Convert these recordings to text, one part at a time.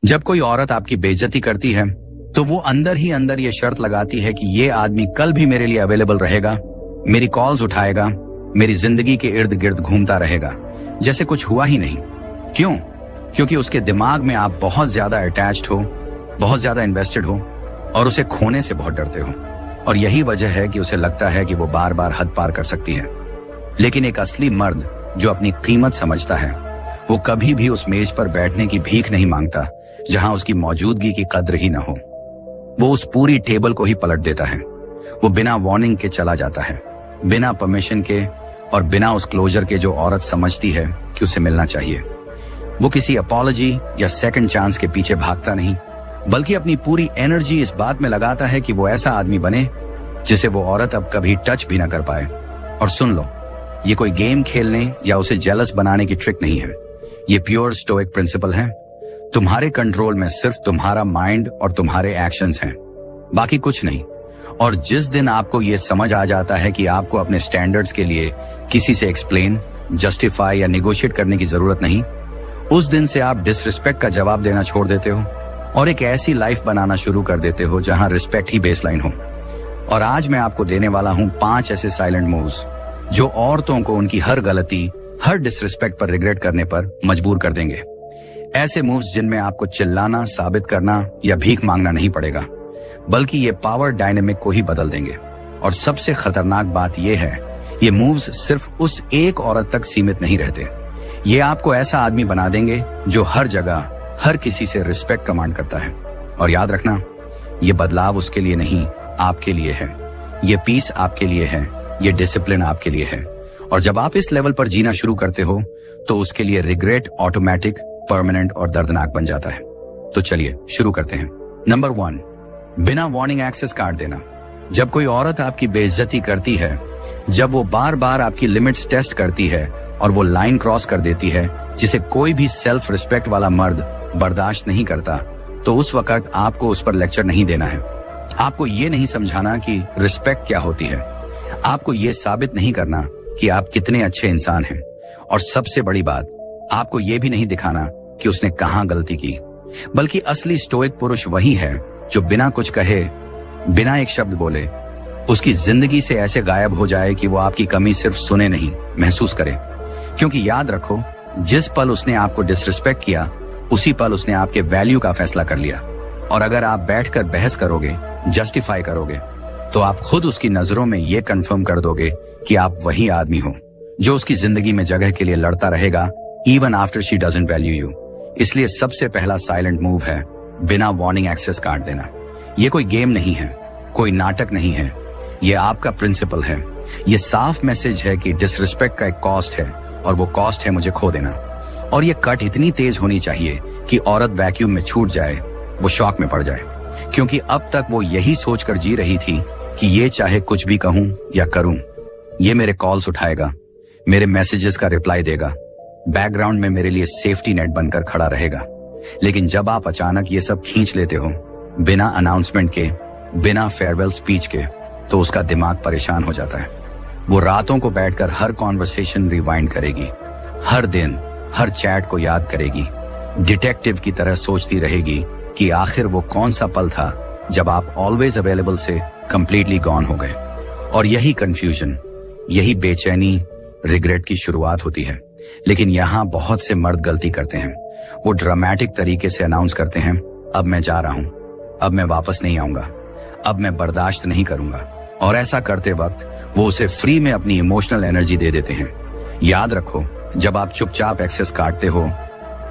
जब कोई औरत आपकी बेइज्जती करती है तो वो अंदर ही अंदर ये शर्त लगाती है कि ये आदमी कल भी मेरे लिए अवेलेबल रहेगा, मेरी कॉल्स उठाएगा, मेरी जिंदगी के इर्द गिर्द घूमता रहेगा, जैसे कुछ हुआ ही नहीं। क्यों? क्योंकि उसके दिमाग में आप बहुत ज्यादा अटैच्ड हो, बहुत ज्यादा इन्वेस्टेड हो और उसे खोने से बहुत डरते हो। और यही वजह है कि उसे लगता है कि वो बार बार हद पार कर सकती है। लेकिन एक असली मर्द जो अपनी कीमत समझता है वो कभी भी उस मेज पर बैठने की भीख नहीं मांगता जहां उसकी मौजूदगी की कद्र ही न हो। वो उस पूरी टेबल को ही पलट देता है। वो बिना वार्निंग के चला जाता है, बिना परमिशन के और बिना उस क्लोजर के जो औरत समझती है कि उसे मिलना चाहिए। वो किसी अपॉलॉजी या सेकंड चांस के पीछे भागता नहीं, बल्कि अपनी पूरी एनर्जी इस बात में लगाता है कि वो ऐसा आदमी बने जिसे वो औरत अब कभी टच भी ना कर पाए। और सुन लो, ये कोई गेम खेलने या उसे जेलस बनाने की ट्रिक नहीं है। ये प्योर स्टोइक प्रिंसिपल है। तुम्हारे कंट्रोल में सिर्फ तुम्हारा माइंड और तुम्हारे एक्शंस हैं, बाकी कुछ नहीं। और जिस दिन आपको ये समझ आ जाता है कि आपको अपने स्टैंडर्ड्स के लिए किसी से एक्सप्लेन, जस्टिफाई या निगोशिएट करने की जरूरत नहीं, उस दिन से आप डिसरिस्पेक्ट का जवाब देना छोड़ देते हो और एक ऐसी लाइफ बनाना शुरू कर देते हो जहां रिस्पेक्ट ही बेसलाइन हो। और आज मैं आपको देने वाला हूं 5 ऐसे साइलेंट मूव्स जो औरतों को उनकी हर गलती, हर डिसरिस्पेक्ट पर रिग्रेट करने पर मजबूर कर देंगे। ऐसे मूव्स जिनमें आपको चिल्लाना, साबित करना या भीख मांगना नहीं पड़ेगा, बल्कि ये पावर डायनेमिक को ही बदल देंगे। और सबसे खतरनाक बात यह है, ये मूव्स सिर्फ उस एक औरत तक सीमित नहीं रहते। ये आपको ऐसा आदमी बना देंगे जो हर जगह, हर किसी से रिस्पेक्ट कमांड करता है। और याद रखना, ये बदलाव उसके लिए नहीं, आपके लिए है। ये पीस आपके लिए है, ये डिसिप्लिन आपके लिए है। और जब आप इस लेवल पर जीना शुरू करते हो तो उसके लिए रिग्रेट ऑटोमेटिक, परमानेंट और दर्दनाक बन जाता है। तो चलिए शुरू करते हैं। नंबर 1, बिना वार्निंग एक्सेस काट देना। जब कोई औरत आपकी बेइज्जती करती है, जब वो बार बार आपकी लिमिट्स टेस्ट करती है और वो लाइन क्रॉस कर देती है जिसे कोई भी सेल्फ रिस्पेक्ट वाला मर्द बर्दाश्त नहीं करता, तो उस वक्त आपको उस पर लेक्चर नहीं देना है। आपको ये नहीं समझाना कि रिस्पेक्ट क्या होती है। आपको ये साबित नहीं करना कि आप कितने अच्छे इंसान हैं। और सबसे बड़ी बात, आपको ये भी नहीं दिखाना कि उसने कहां गलती की, बल्कि असली स्टोइक पुरुष वही है जो बिना कुछ कहे, बिना एक शब्द बोले, उसकी जिंदगी से ऐसे गायब हो जाए कि वो आपकी कमी सिर्फ सुने नहीं, महसूस करे। क्योंकि याद रखो, जिस पल उसने आपको डिसरिस्पेक्ट किया, उसी पल उसने आपके वैल्यू का फैसला कर लिया। और अगर आप बैठकर बहस करोगे, जस्टिफाई करोगे, तो आप खुद उसकी नजरों में ये कंफर्म कर दोगे कि आप वही आदमी हो जो उसकी जिंदगी में जगह के लिए लड़ता रहेगा, even after she doesn't value you. इसलिए सबसे पहला साइलेंट मूव है बिना वार्निंग एक्सेस काट देना। ये कोई गेम नहीं है, कोई नाटक नहीं है, ये आपका प्रिंसिपल है। ये साफ मैसेज है कि डिसरिस्पेक्ट का एक कॉस्ट है और वो कॉस्ट है मुझे खो देना। और ये कट इतनी तेज होनी चाहिए कि औरत वैक्यूम में छूट जाए, वो शॉक में पड़ जाए। क्योंकि अब तक वो यही सोचकर जी रही थी कि ये चाहे कुछ भी कहूं या करूं, ये मेरे कॉल्स उठाएगा, मेरे मैसेजेस का रिप्लाई देगा, बैकग्राउंड में मेरे लिए सेफ्टी नेट बनकर खड़ा रहेगा। लेकिन जब आप अचानक ये सब खींच लेते हो, बिना अनाउंसमेंट के, बिना फेयरवेल स्पीच के, तो उसका दिमाग परेशान हो जाता है। वो रातों को बैठकर हर कॉन्वर्सेशन रिवाइंड करेगी, हर दिन हर चैट को याद करेगी, डिटेक्टिव की तरह सोचती रहेगी कि आखिर वो कौन सा पल था जब आप ऑलवेज अवेलेबल से कंप्लीटली गॉन हो गए। और यही कंफ्यूजन, यही बेचैनी रिग्रेट की शुरुआत होती है। लेकिन यहाँ बहुत से मर्द गलती करते हैं। वो ड्रामेटिक तरीके से अनाउंस करते हैं, अब मैं जा रहा हूं, अब मैं वापस नहीं आऊंगा, अब मैं बर्दाश्त नहीं करूंगा। और ऐसा करते वक्त वो उसे फ्री में अपनी इमोशनल एनर्जी दे देते हैं। याद रखो, जब आप चुपचाप एक्सेस काटते हो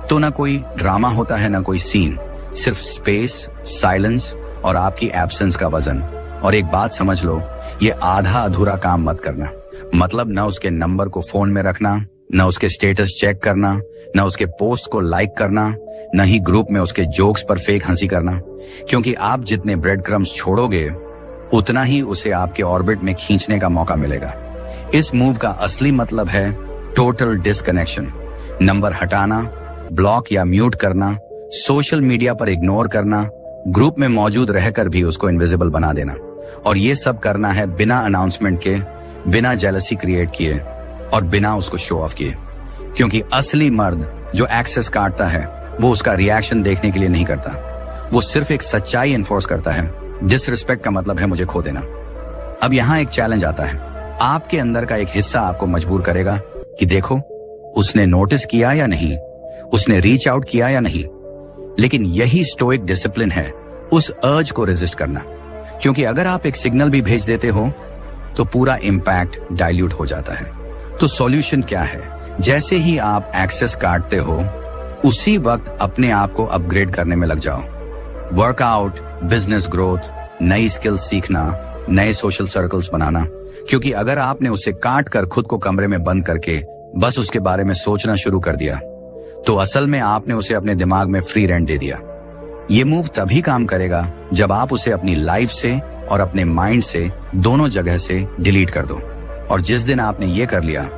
तो ना कोई ड्रामा होता है, ना कोई सीन, सिर्फ स्पेस, साइलेंस और आपकी एब्सेंस का वजन। और एक बात समझ लो, ये आधा अधूरा काम मत करना। मतलब ना उसके नंबर को फोन में रखना, ना उसके स्टेटस चेक करना, ना उसके पोस्ट को लाइक करना, ना ही ग्रुप में उसके जोक्स पर फेक हंसी करना। क्योंकि आप जितने ब्रेड क्रम्स छोड़ोगे, उतना ही उसे आपके ऑर्बिट में खींचने का मौका मिलेगा। इस मूव का असली मतलब है टोटल डिस्कनेक्शन। नंबर हटाना, ब्लॉक या म्यूट करना, सोशल मीडिया पर इग्नोर करना, ग्रुप में मौजूद रहकर भी उसको इनविजिबल बना देना। और ये सब करना है बिना अनाउंसमेंट के, बिना जेलसी क्रिएट किए और बिना उसको शो ऑफ किए। क्योंकि असली मर्द जो एक्सेस काटता है वो उसका रिएक्शन देखने के लिए नहीं करता, वो सिर्फ एक सच्चाई एनफोर्स करता है। डिसरिस्पेक्ट का मतलब है मुझे खो देना। अब यहाँ एक चैलेंज आता है। आपके अंदर का एक हिस्सा आपको मजबूर करेगा कि देखो उसने नोटिस किया या नहीं, उसने रीच आउट किया या नहीं। लेकिन यही स्टोइक डिसिप्लिन है, उस अर्ज को रेजिस्ट करना। क्योंकि अगर आप एक सिग्नल भी भेज देते हो तो पूरा इंपैक्ट डाइल्यूट हो जाता है। तो सॉल्यूशन क्या है? जैसे ही आप एक्सेस काटते हो उसी वक्त अपने आप को अपग्रेड करने में लग जाओ। वर्कआउट, बिजनेस ग्रोथ, नई स्किल्स सीखना, नए सोशल सर्कल्स बनाना। क्योंकि अगर आपने उसे काट कर खुद को कमरे में बंद करके बस उसके बारे में सोचना शुरू कर दिया तो असल में आपने उसे अपने दिमाग में फ्री रेंट दे दिया। ये मूव तभी काम करेगा जब आप उसे अपनी लाइफ से और अपने माइंड से, दोनों जगह से डिलीट कर दो। और जिस दिन आपने ये कर लिया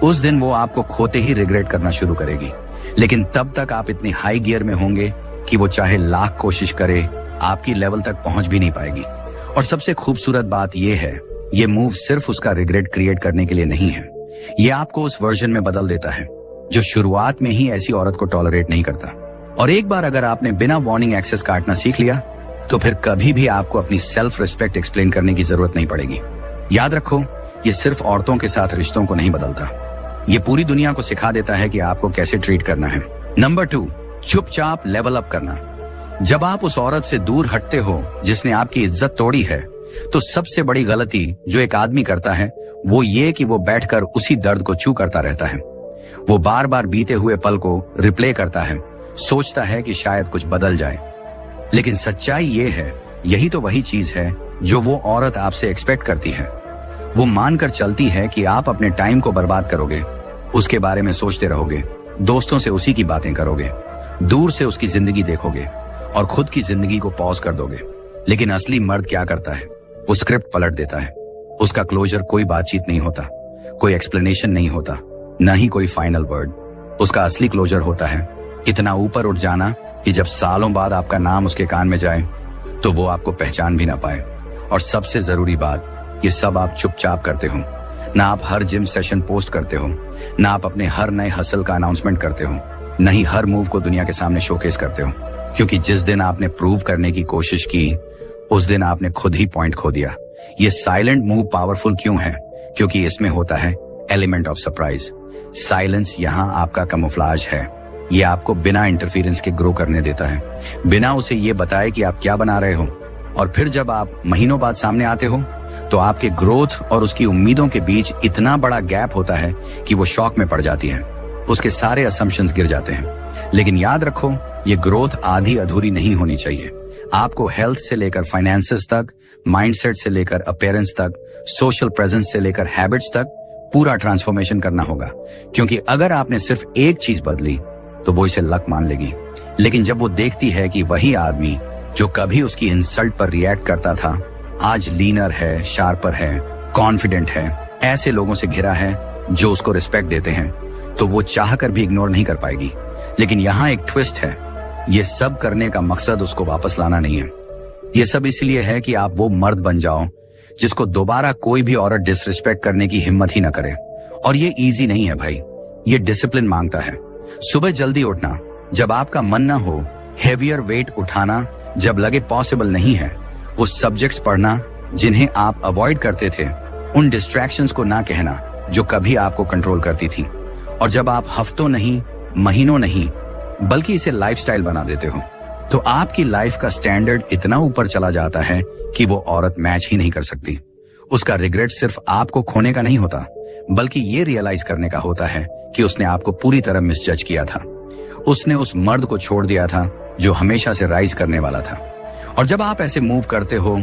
उस दिन वो आपको खोते ही रिग्रेट करना शुरू करेगी। लेकिन तब तक आप इतनी हाई गियर में होंगे कि वो चाहे लाख कोशिश करे आपकी लेवल तक पहुंच भी नहीं पाएगी। और सबसे खूबसूरत बात ये है, ये मूव सिर्फ उसका रिग्रेट क्रिएट करने के लिए नहीं है, ये आपको उस वर्जन में बदल देता है जो शुरुआत में ही ऐसी औरत को टॉलरेट नहीं करता। और एक बार अगर आपने बिना वार्निंग एक्सेस काटना सीख लिया तो फिर कभी भी आपको अपनी सेल्फ रिस्पेक्ट एक्सप्लेन करने की जरूरत नहीं पड़ेगी। याद रखो, ये सिर्फ औरतों के साथ रिश्तों को नहीं बदलता, ये पूरी दुनिया को सिखा देता है कि आपको कैसे ट्रीट करना है। नंबर 2, चुपचाप लेवल अप करना। जब आप उस औरत से दूर हटते हो जिसने आपकी इज्जत तोड़ी है तो सबसे बड़ी गलती जो एक आदमी करता है वो ये कि वो बैठकर उसी दर्द को चू करता रहता है। वो बार बार बीते हुए पल को रिप्ले करता है, सोचता है कि शायद कुछ बदल जाए। लेकिन सच्चाई ये है, यही तो वही चीज है जो वो औरत आपसे एक्सपेक्ट करती है। वो मानकर चलती है कि आप अपने टाइम को बर्बाद करोगे, उसके बारे में सोचते रहोगे, दोस्तों से उसी की बातें करोगे, दूर से उसकी जिंदगी देखोगे और खुद की जिंदगी को पॉज कर दोगे। लेकिन असली मर्द क्या करता है? वो स्क्रिप्ट पलट देता है। उसका क्लोजर कोई बातचीत नहीं होता, कोई एक्सप्लेनेशन नहीं होता, ना ही कोई फाइनल वर्ड। उसका असली क्लोजर होता है इतना ऊपर उठ जाना कि जब सालों बाद आपका नाम उसके कान में जाए तो वो आपको पहचान भी ना पाए। और सबसे जरूरी बात, ये सब आप चुपचाप करते हो। ना आप हर जिम सेशन पोस्ट करते हो, ना आप अपने हर नए हसल का अनाउंसमेंट करते हो, न ही हर मूव को दुनिया के सामने शोकेस करते हो। क्योंकि जिस दिन आपने प्रूव करने की कोशिश की उस दिन आपने खुद ही पॉइंट खो दिया। ये साइलेंट मूव पावरफुल क्यों है? क्योंकि इसमें होता है एलिमेंट ऑफ सरप्राइज। साइलेंस यहाँ आपका कैमोफ्लेज है। ये आपको बिना इंटरफेरेंस के ग्रो करने देता है, बिना उसे ये बताए कि आप क्या बना रहे हो। और फिर जब आप महीनों बाद सामने आते हो तो आपके ग्रोथ और उसकी उम्मीदों के बीच इतना बड़ा गैप होता है कि वो शॉक में पड़ जाती है, उसके सारे असम्पशंस गिर जाते हैं। लेकिन याद रखो, ये ग्रोथ आधी अधूरी नहीं होनी चाहिए। आपको हेल्थ से लेकर फाइनेंसेस तक, माइंडसेट से लेकर अपीयरेंस तक, सोशल प्रेजेंस से लेकर हैबिट्स तक पूरा ट्रांसफॉर्मेशन करना होगा। क्योंकि अगर आपने सिर्फ एक चीज बदली तो वो इसे लक मान लेगी। लेकिन जब वो देखती है कि वही आदमी जो कभी उसकी इंसल्ट पर रिएक्ट करता था आज लीनर है, शार्पर है, कॉन्फिडेंट है, ऐसे लोगों से घिरा है जो उसको रिस्पेक्ट देते हैं, तो वो चाहकर भी इग्नोर नहीं कर पाएगी। लेकिन यहाँ एक ट्विस्ट है, ये सब करने का मकसद उसको वापस लाना नहीं है। ये सब इसलिए है कि आप वो मर्द बन जाओ जिसको दोबारा कोई भी औरत डिसरिस्पेक्ट करने की हिम्मत ही ना करे। और ये इजी नहीं है भाई, ये डिसिप्लिन मांगता है। सुबह जल्दी उठना जब आपका मन ना हो, हेवियर वेट उठाना जब लगे पॉसिबल नहीं है, वो सब्जेक्ट्स पढ़ना जिन्हें आप अवॉइड करते थे, उन डिस्ट्रैक्शंस को ना कहना जो कभी आपको कंट्रोल करती थी। और जब आप हफ्तों नहीं, महीनों नहीं, बल्कि इसे लाइफस्टाइल बना देते हो तो आपकी लाइफ का स्टैंडर्ड इतना ऊपर चला जाता है कि वो औरत मैच ही नहीं कर सकती। उसका रिग्रेट सिर्फ आपको खोने का नहीं होता, बल्कि ये रियलाइज करने का होता है कि उसने आपको पूरी तरह मिसजज किया था। उसने उस मर्द को छोड़ दिया था जो हमेशा से राइज करने वाला था। और जब आप ऐसे मूव करते हो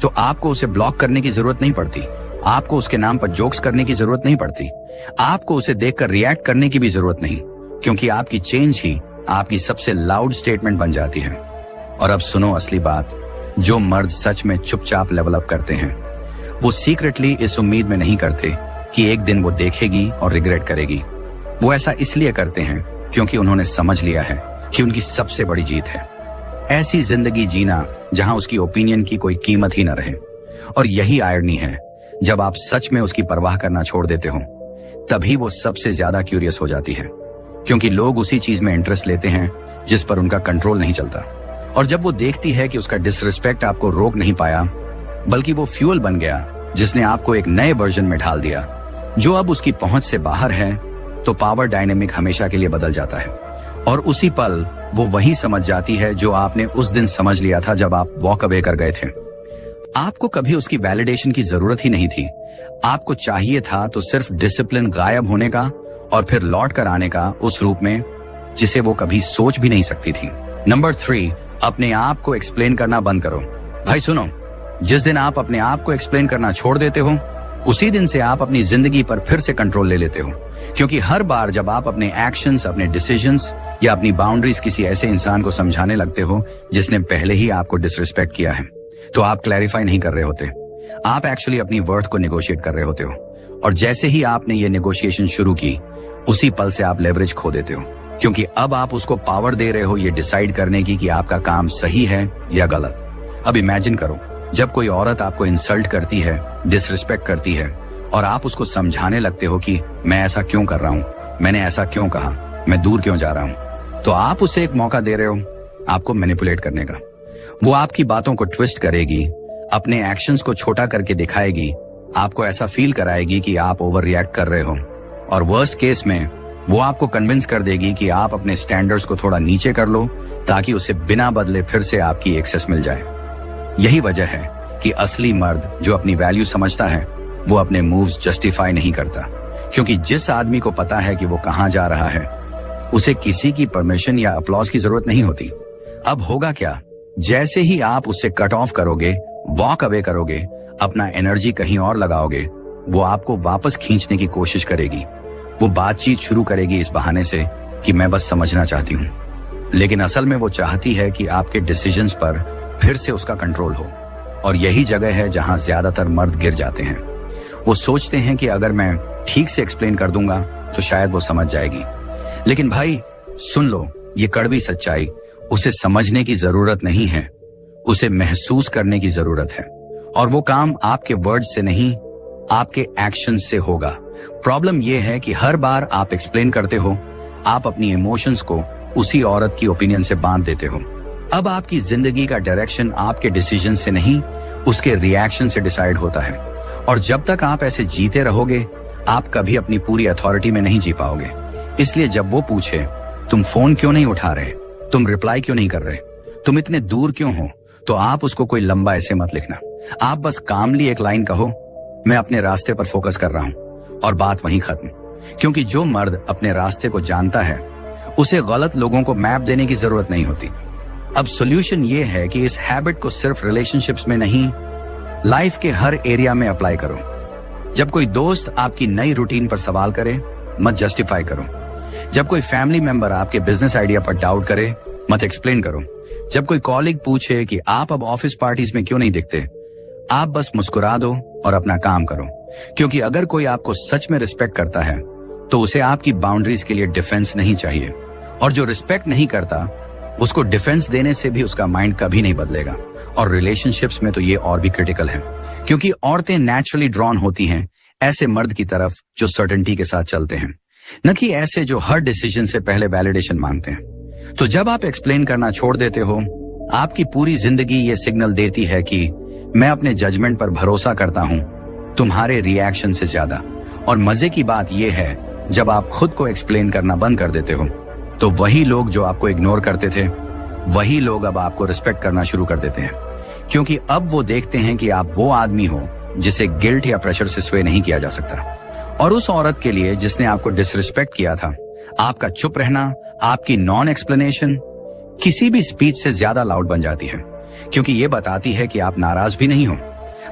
तो आपको उसे ब्लॉक करने की जरूरत नहीं पड़ती, आपको उसके नाम पर जोक्स करने की जरूरत नहीं पड़ती, आपको उसे देखकर रिएक्ट करने की भी जरूरत नहीं, क्योंकि आपकी चेंज ही आपकी सबसे लाउड स्टेटमेंट बन जाती है। और अब सुनो असली बात, जो मर्द सच में चुपचाप लेवल अप करते हैं वो सीक्रेटली इस उम्मीद में नहीं करते कि एक दिन वो देखेगी और रिग्रेट करेगी। वो ऐसा इसलिए करते हैं क्योंकि उन्होंने समझ लिया है कि उनकी सबसे बड़ी जीत है ऐसी जिंदगी जीना जहां उसकी ओपिनियन की कोई कीमत ही न रहे। और यही आयरनी है, जब आप सच में उसकी परवाह करना छोड़ देते हो तभी वो सबसे ज्यादा क्यूरियस हो जाती है। क्योंकि लोग उसी चीज में इंटरेस्ट लेते हैं जिस पर उनका कंट्रोल नहीं चलता। और जब वो देखती है कि उसका डिसरिस्पेक्ट आपको रोक नहीं पाया, बल्कि वो फ्यूल बन गया जिसने आपको एक नए वर्जन में ढाल दिया जो अब उसकी पहुंच से बाहर है, तो पावर डायनेमिक हमेशा के लिए बदल जाता है। और उसी पल वो वही समझ जाती है जो आपने उस दिन समझ लिया था जब आप वॉक अवे कर गए थे। आपको कभी उसकी वैलिडेशन की जरूरत ही नहीं थी। आपको चाहिए था तो सिर्फ डिसिप्लिन गायब होने का और फिर लौट कर आने का उस रूप में जिसे वो कभी सोच भी नहीं सकती थी। नंबर 3, अपने आप को एक्सप्लेन करना बंद करो। भाई सुनो, जिस दिन आप अपने आप को एक्सप्लेन करना छोड़ देते हो, उसी दिन से आप अपनी जिंदगी पर फिर से कंट्रोल ले लेते हो। क्योंकि हर बार जब आप अपने एक्शंस, अपने डिसीजंस या अपनी बाउंड्रीज किसी ऐसे इंसान को समझाने लगते हो जिसने पहले ही आपको डिसरिस्पेक्ट किया है, तो आप क्लैरिफाई नहीं कर रहे होते, आप एक्चुअली अपनी वर्थ को नेगोशिएट कर रहे होते हो। और जैसे ही आपने ये नेगोशिएशन शुरू की, उसी पल से आप लेवरेज खो देते हो, क्योंकि अब आप उसको पावर दे रहे हो ये डिसाइड करने की कि आपका काम सही है या गलत। अब इमेजिन करो, जब कोई औरत आपको इंसल्ट करती है, डिसरिस्पेक्ट करती है, और आप उसको समझाने लगते हो कि मैं ऐसा क्यों कर रहा हूं, मैंने ऐसा क्यों कहा, मैं दूर क्यों जा रहा हूं, तो आप उसे एक मौका दे रहे हो आपको मैनिपुलेट करने का। वो आपकी बातों को ट्विस्ट करेगी, अपने एक्शंस को छोटा करके दिखाएगी, आपको ऐसा फील कराएगी कि आप ओवर रिएक्ट कर रहे हो, और वर्स्ट केस में वो आपको कन्विंस कर देगी कि आप अपने स्टैंडर्ड्स को थोड़ा नीचे कर लो ताकि उसे बिना बदले फिर से आपकी एक्सेस मिल जाए। यही वजह है कि असली मर्द जो अपनी वैल्यू समझता है वो अपने मूव्स जस्टिफाई नहीं करता, क्योंकि जिस आदमी को पता है कि वो कहां जा रहा है, उसे किसी की परमिशन या अप्लॉज की जरूरत नहीं होती। अब होगा क्या, जैसे ही आप उससे कट ऑफ करोगे, वॉक अवे करोगे, अपना एनर्जी कहीं और लगाओगे, वो आपको वापस खींचने की कोशिश करेगी। वो बातचीत शुरू करेगी इस बहाने से कि मैं बस समझना चाहती हूँ, लेकिन असल में वो चाहती है कि आपके डिसीजंस पर फिर से उसका कंट्रोल हो। और यही जगह है जहां ज्यादातर मर्द गिर जाते हैं। वो सोचते हैं कि अगर मैं ठीक से एक्सप्लेन कर दूंगा तो शायद वो समझ जाएगी। लेकिन भाई सुन लो, ये कड़वी सच्चाई, उसे समझने की जरूरत नहीं है, उसे महसूस करने की जरूरत है। और वो काम आपके वर्ड से नहीं, आपके एक्शन से होगा। प्रॉब्लम यह है कि हर बार आप एक्सप्लेन करते हो, आप अपनी इमोशंस को उसी औरत की ओपिनियन से बांध देते हो। अब आपकी जिंदगी का डायरेक्शन आपके डिसीजन से नहीं, उसके रिएक्शन से डिसाइड होता है। और जब तक आप ऐसे जीते रहोगे, आप कभी अपनी पूरी अथॉरिटी में नहीं जी पाओगे। इसलिए जब वो पूछे तुम फोन क्यों नहीं उठा रहे, तुम रिप्लाई क्यों नहीं कर रहे, तुम इतने दूर क्यों हो, तो आप उसको कोई लंबा ऐसे मत लिखना। आप बस कामली एक लाइन कहो, मैं अपने रास्ते पर फोकस कर रहा हूं, और बात वहीं खत्म। क्योंकि जो मर्द अपने रास्ते को जानता है, उसे गलत लोगों को मैप देने की जरूरत नहीं होती। अब सॉल्यूशन ये है कि इस हैबिट को सिर्फ रिलेशनशिप्स में नहीं, लाइफ के हर एरिया में अप्लाई करो। जब कोई दोस्त आपकी नई रूटीन पर सवाल करे, मत जस्टिफाई करो। जब कोई फैमिली मेंबर आपके बिजनेस आइडिया पर डाउट करे, मत एक्सप्लेन करो। जब कोई कॉलीग पूछे कि आप अब ऑफिस पार्टीज में क्यों नहीं दिखते, आप बस मुस्कुरा दो और अपना काम करो। क्योंकि अगर कोई आपको सच में रिस्पेक्ट करता है, तो उसे आपकी बाउंड्रीज के लिए डिफेंस नहीं चाहिए। और जो रिस्पेक्ट नहीं करता, उसको डिफेंस देने से भी उसका माइंड कभी नहीं बदलेगा। और रिलेशनशिप्स में तो ये और भी क्रिटिकल है, क्योंकि औरतें नेचुरली ड्रॉन होती हैं ऐसे मर्द की तरफ जो सर्टेनिटी के साथ चलते हैं, न कि ऐसे जो हर डिसीजन से पहले वैलिडेशन मांगते हैं। तो जब आप एक्सप्लेन करना छोड़ देते हो, आपकी पूरी जिंदगी ये सिग्नल देती है कि मैं अपने जजमेंट पर भरोसा करता हूं तुम्हारे रिएक्शन से ज्यादा। और मजे की बात यह है, जब आप खुद को एक्सप्लेन करना बंद कर देते हो, तो वही लोग जो आपको इग्नोर करते थे, वही लोग अब आपको रिस्पेक्ट करना शुरू कर देते हैं। क्योंकि अब वो देखते हैं कि आप वो आदमी हो जिसे गिल्ट या प्रेशर से स्वे नहीं किया जा सकता। और उस औरत के लिए जिसने आपको डिसरिस्पेक्ट किया था, आपका चुप रहना, आपकी नॉन एक्सप्लेनेशन किसी भी स्पीच से ज्यादा लाउड बन जाती है। क्योंकि ये बताती है कि आप नाराज भी नहीं हो,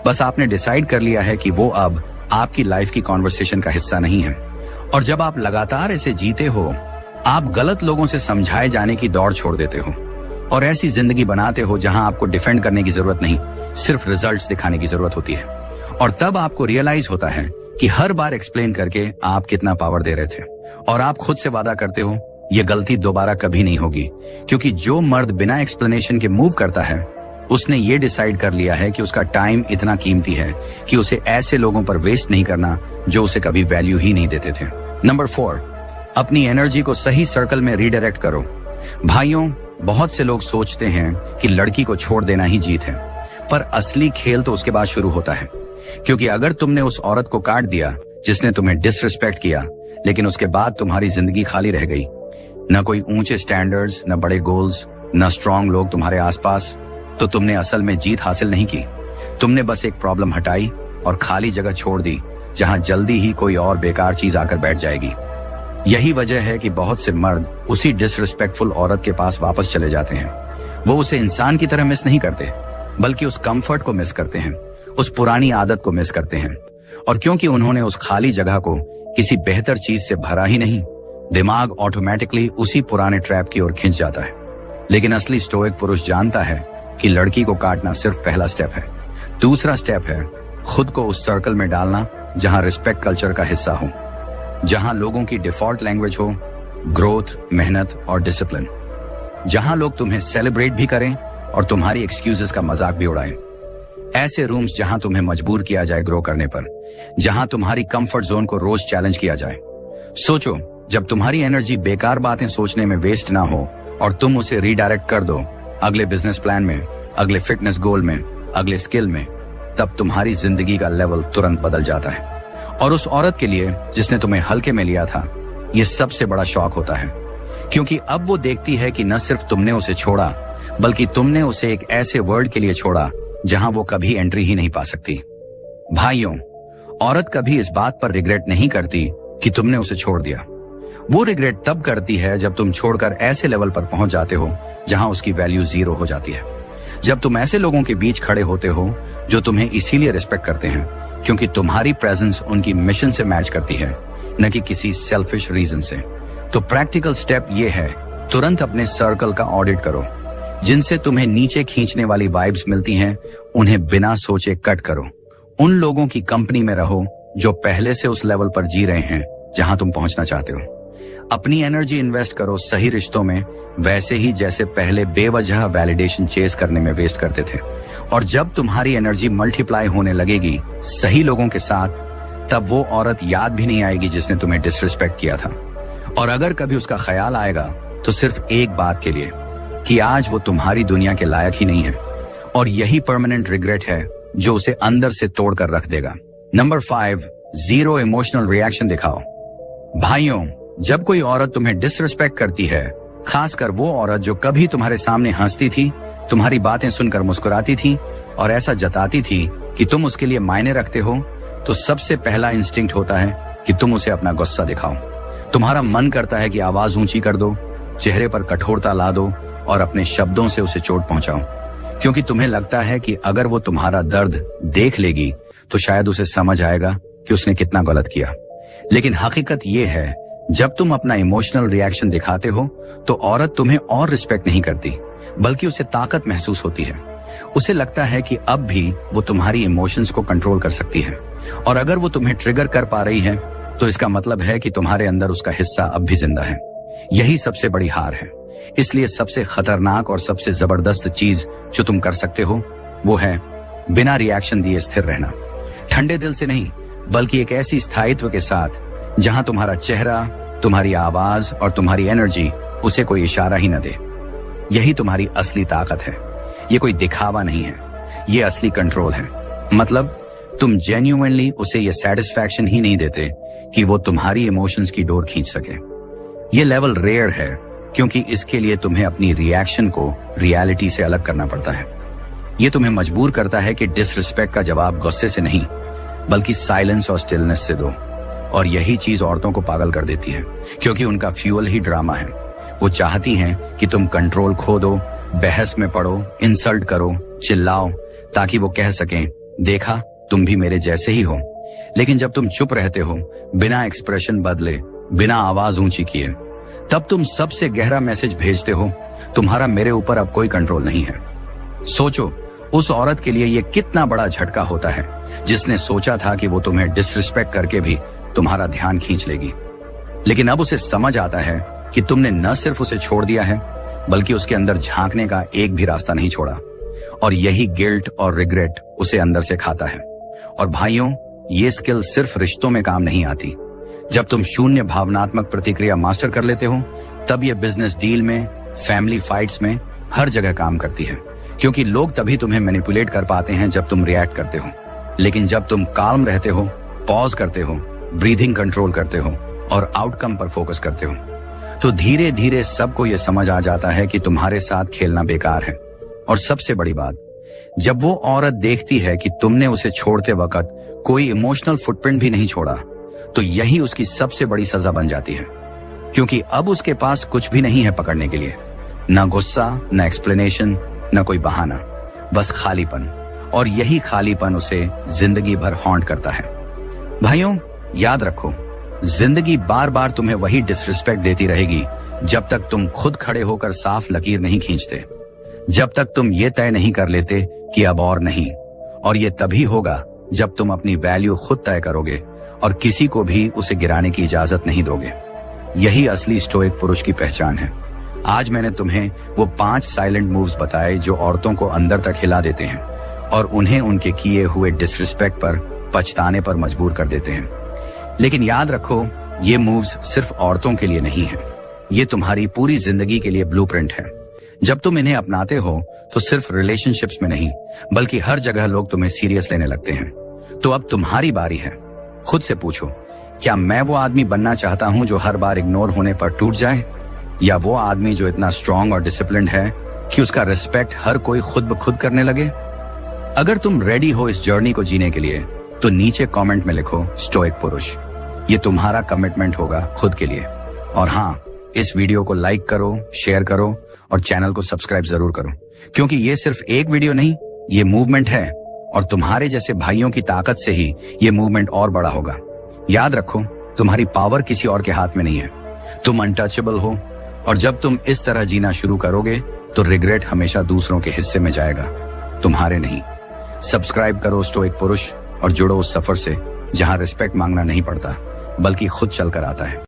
बस आपने डिसाइड कर लिया है कि वो अब आपकी लाइफ की कॉन्वर्सेशन का हिस्सा नहीं है। और जब आप लगातार ऐसे जीते हो, आप गलत लोगों से समझाए जाने की दौड़ छोड़ देते हो और ऐसी जिंदगी बनाते हो जहां आपको डिफेंड करने की जरूरत नहीं, सिर्फ रिजल्ट्स दिखाने की जरूरत होती है। और तब आपको रियलाइज होता है कि हर बार एक्सप्लेन करके आप कितना पावर दे रहे थे। और आप खुद से वादा करते हो ये गलती दोबारा कभी नहीं होगी, क्योंकि जो मर्द बिना एक्सप्लेनेशन के मूव करता है, उसने ये डिसाइड कर लिया है कि उसका टाइम इतना कीमती है कि उसे ऐसे लोगों पर वेस्ट नहीं करना जो उसे कभी वैल्यू ही नहीं देते थे। नंबर 4, अपनी एनर्जी को सही सर्कल में रीडायरेक्ट करो। भाइयों, बहुत से लोग सोचते हैं कि लड़की को छोड़ देना ही जीत है, पर असली खेल तो उसके बाद शुरू होता है। क्योंकि अगर तुमने उस औरत को काट दिया जिसने तुम्हें डिसरिस्पेक्ट किया, लेकिन उसके बाद तुम्हारी जिंदगी खाली रह गई, न कोई ऊंचे स्टैंडर्ड्स, न बड़े गोल्स, न स्ट्रांग लोग तुम्हारे आसपास, तो तुमने असल में जीत हासिल नहीं की। तुमने बस एक प्रॉब्लम हटाई और खाली जगह छोड़ दी जहां जल्दी ही कोई और बेकार चीज आकर बैठ जाएगी। यही वजह है कि बहुत से मर्द उसी डिसरिस्पेक्टफुल औरत के पास वापस चले जाते हैं। वो उसे इंसान की तरह मिस नहीं करते, बल्कि उस कंफर्ट को मिस करते हैं, उस पुरानी आदत को मिस करते हैं। और क्योंकि उन्होंने उस खाली जगह को किसी बेहतर चीज से भरा ही नहीं, दिमाग ऑटोमेटिकली उसी पुराने ट्रैप की ओर खिंच जाता है। लेकिन असली स्टोइक पुरुष जानता है कि लड़की को काटना सिर्फ पहला स्टेप है। दूसरा स्टेप है खुद को उस सर्कल में डालना जहां रिस्पेक्ट कल्चर का हिस्सा हो, जहां लोगों की डिफॉल्ट लैंग्वेज हो ग्रोथ, मेहनत और डिसिप्लिन, जहां लोग तुम्हें सेलिब्रेट भी करें और तुम्हारी एक्सक्यूजेस का मजाक भी उड़ाएं। ऐसे रूम्स जहां तुम्हें मजबूर किया जाए ग्रो करने पर, जहां तुम्हारी कंफर्ट जोन को रोज चैलेंज किया जाए। सोचो, जब तुम्हारी एनर्जी बेकार बातें सोचने में वेस्ट ना हो और तुम उसे रीडायरेक्ट कर दो अगले बिजनेस प्लान में, अगले फिटनेस गोल में, अगले स्किल में, तब तुम्हारी जिंदगी का लेवल तुरंत बदल जाता है। और उस औरत के लिए जिसने तुम्हें हल्के में लिया था, यह सबसे बड़ा शॉक होता है, क्योंकि अब वो देखती है कि न सिर्फ तुमने उसे छोड़ा, बल्कि तुमने उसे एक ऐसे वर्ल्ड के लिए छोड़ा जहां वो कभी एंट्री ही नहीं पा सकती। भाइयों, औरत कभी इस बात पर रिग्रेट नहीं करती कि तुमने उसे छोड़ दिया। वो रिग्रेट तब करती है जब तुम छोड़कर ऐसे लेवल पर पहुंच जाते हो जहां उसकी वैल्यू जीरो हो जाती है। जब तुम ऐसे लोगों के बीच खड़े होते हो जो तुम्हें इसीलिए रिस्पेक्ट करते हैं क्योंकि तुम्हारी प्रेजेंस उनकी मिशन से मैच करती है, न कि किसी सेल्फिश रीजन से। तो प्रैक्टिकल स्टेप ये है, तुरंत अपने सर्कल का ऑडिट करो। जिनसे तुम्हें नीचे खींचने वाली वाइब्स मिलती हैं, उन्हें बिना सोचे कट करो। उन लोगों की कंपनी में रहो जो पहले से उस लेवल पर जी रहे हैं जहां तुम पहुंचना चाहते हो। अपनी एनर्जी इन्वेस्ट करो सही रिश्तों में, वैसे ही जैसे पहले बेवजह वैलिडेशन चेस करने में वेस्ट करते थे। और जब तुम्हारी एनर्जी मल्टीप्लाई होने लगेगी सही लोगों के साथ, तब वो औरत याद भी नहीं आएगी जिसने तुम्हें डिसरिस्पेक्ट किया था। और अगर कभी उसका ख्याल आएगा तो सिर्फ एक बात के लिए कि आज वो तुम्हारी दुनिया के लायक ही नहीं है। और यही परमानेंट रिग्रेट है जो उसे अंदर से तोड़कर रख देगा। नंबर 5, जीरो इमोशनल रिएक्शन दिखाओ। भाइयों, जब कोई औरत तुम्हें डिसरिस्पेक्ट करती है, खासकर वो औरत जो कभी तुम्हारे सामने हंसती थी, तुम्हारी बातें सुनकर मुस्कुराती थी और ऐसा जताती थी कि तुम उसके लिए मायने रखते हो, तो सबसे पहला इंस्टिंक्ट होता है कि तुम उसे अपना गुस्सा दिखाओ। तुम्हारा मन करता है कि आवाज ऊंची कर दो, चेहरे पर कठोरता ला दो और अपने शब्दों से उसे चोट पहुंचाओ, क्योंकि तुम्हें लगता है कि अगर वो तुम्हारा दर्द देख लेगी तो शायद उसे समझ आएगा कि उसने कितना गलत किया। लेकिन हकीकत ये है, जब तुम अपना इमोशनल रिएक्शन दिखाते हो तो औरत तुम्हें और रिस्पेक्ट नहीं करती, बल्कि उसे ताकत महसूस होती है। उसे लगता है कि अब भी वो तुम्हारी इमोशंस को कंट्रोल कर सकती है, और अगर वो तुम्हें ट्रिगर कर पा रही है तो इसका मतलब है कि तुम्हारे अंदर उसका हिस्सा अब भी जिंदा है। यही सबसे बड़ी हार है। इसलिए सबसे खतरनाक और सबसे जबरदस्त चीज जो तुम कर सकते हो वो है बिना रिएक्शन दिए स्थिर रहना। ठंडे दिल से नहीं, बल्कि एक ऐसी स्थायित्व के साथ जहां तुम्हारा चेहरा, तुम्हारी आवाज और तुम्हारी एनर्जी उसे कोई इशारा ही न दे। यही तुम्हारी असली ताकत है। ये कोई दिखावा नहीं है, ये असली कंट्रोल है। मतलब तुम जेन्युइनली उसे ये सेटिस्फैक्शन ही नहीं देते कि वो तुम्हारी इमोशंस की डोर खींच सके। ये लेवल रेयर है, क्योंकि इसके लिए तुम्हें अपनी रिएक्शन को रियलिटी से अलग करना पड़ता है। ये तुम्हें मजबूर करता है कि डिसरिस्पेक्ट का जवाब गुस्से से नहीं, बल्कि साइलेंस और स्टिलनेस से दो। और यही चीज औरतों को पागल कर देती है, क्योंकि उनका फ्यूल ही ड्रामा है। वो चाहती हैं कि तुम कंट्रोल खो दो, बहस में पड़ो, इंसल्ट करो, चिल्लाओ, ताकि वो कह सकें, देखा तुम भी मेरे जैसे ही हो। लेकिन जब तुम चुप रहते हो, बिना एक्सप्रेशन बदले, बिना आवाज ऊंची किए, तब तुम सबसे गहरा मैसेज भेजते हो, तुम्हारा मेरे ऊपर अब कोई कंट्रोल नहीं है। सोचो, उस औरत के लिए यह कितना बड़ा झटका होता है, जिसने सोचा था कि वो तुम्हें डिसरिस्पेक्ट करके भी तुम्हारा ध्यान खींच लेगी। लेकिन अब उसे समझ आता है कि तुमने न सिर्फ उसे छोड़ दिया है, बल्कि उसके अंदर झांकने का एक भी रास्ता नहीं छोड़ा। और यही गिल्ट और रिग्रेट उसे अंदर से खाता है। और भाइयों, ये स्किल सिर्फ रिश्तों में काम नहीं आती। जब तुम शून्य भावनात्मक प्रतिक्रिया मास्टर कर लेते हो, तब ये बिजनेस डील में, फैमिली फाइट्स में, हर जगह काम करती है। क्योंकि लोग तभी तुम्हें मैनिपुलेट कर पाते हैं जब तुम रिएक्ट करते हो। लेकिन जब तुम काल्म रहते हो, पॉज करते हो, ब्रीथिंग कंट्रोल करते हो और आउटकम पर फोकस करते हो, तो धीरे धीरे सबको ये समझ आ जाता है कि तुम्हारे साथ खेलना बेकार है। और सबसे बड़ी बात, जब वो औरत देखती है कि तुमने उसे छोड़ते वक्त कोई इमोशनल फुटप्रिंट भी नहीं छोड़ा, तो यही उसकी सबसे बड़ी सजा बन जाती है। क्योंकि अब उसके पास कुछ भी नहीं है पकड़ने के लिए, ना गुस्सा, ना एक्सप्लेनेशन, ना कोई बहाना, बस खालीपन। और यही खालीपन उसे जिंदगी भर हॉन्ट करता है। भाइयों, याद रखो, जिंदगी बार बार तुम्हें वही डिसरिस्पेक्ट देती रहेगी जब तक तुम खुद खड़े होकर साफ लकीर नहीं खींचते, जब तक तुम ये तय नहीं कर लेते कि अब और नहीं। और ये तभी होगा जब तुम अपनी वैल्यू खुद तय करोगे और किसी को भी उसे गिराने की इजाजत नहीं दोगे। यही असली स्टोइक पुरुष की पहचान है। आज मैंने तुम्हें वो 5 साइलेंट मूव्स बताए जो औरतों को अंदर तक हिला देते हैं और उन्हें उनके किए हुए डिसरिस्पेक्ट पर पछताने पर मजबूर कर देते हैं। लेकिन याद रखो, ये मूव्स सिर्फ औरतों के लिए नहीं है, ये तुम्हारी पूरी जिंदगी के लिए ब्लूप्रिंट है। जब तुम इन्हें अपनाते हो तो सिर्फ रिलेशनशिप्स में नहीं, बल्कि हर जगह लोग तुम्हें सीरियस लेने लगते हैं। तो अब तुम्हारी बारी है। खुद से पूछो, क्या मैं वो आदमी बनना चाहता हूं जो हर बार इग्नोर होने पर टूट जाए, या वो आदमी जो इतना स्ट्रांग और डिसिप्लिन्ड है कि उसका रिस्पेक्ट हर कोई खुद ब खुद करने लगे? अगर तुम रेडी हो इस जर्नी को जीने के लिए, तो नीचे कमेंट में लिखो स्टोइक पुरुष। ये तुम्हारा कमिटमेंट होगा खुद के लिए। और हाँ, इस वीडियो को लाइक करो, शेयर करो और चैनल को सब्सक्राइब जरूर करो, क्योंकि ये सिर्फ एक वीडियो नहीं, ये मूवमेंट है। और तुम्हारे जैसे भाइयों की ताकत से ही ये मूवमेंट और बड़ा होगा। याद रखो, तुम्हारी पावर किसी और के हाथ में नहीं है, तुम अनटचेबल हो। और जब तुम इस तरह जीना शुरू करोगे तो रिग्रेट हमेशा दूसरों के हिस्से में जाएगा, तुम्हारे नहीं। सब्सक्राइब करो स्टोइक पुरुष और जुड़ो उस सफर से जहां रिस्पेक्ट मांगना नहीं पड़ता, बल्कि खुद चलकर आता है।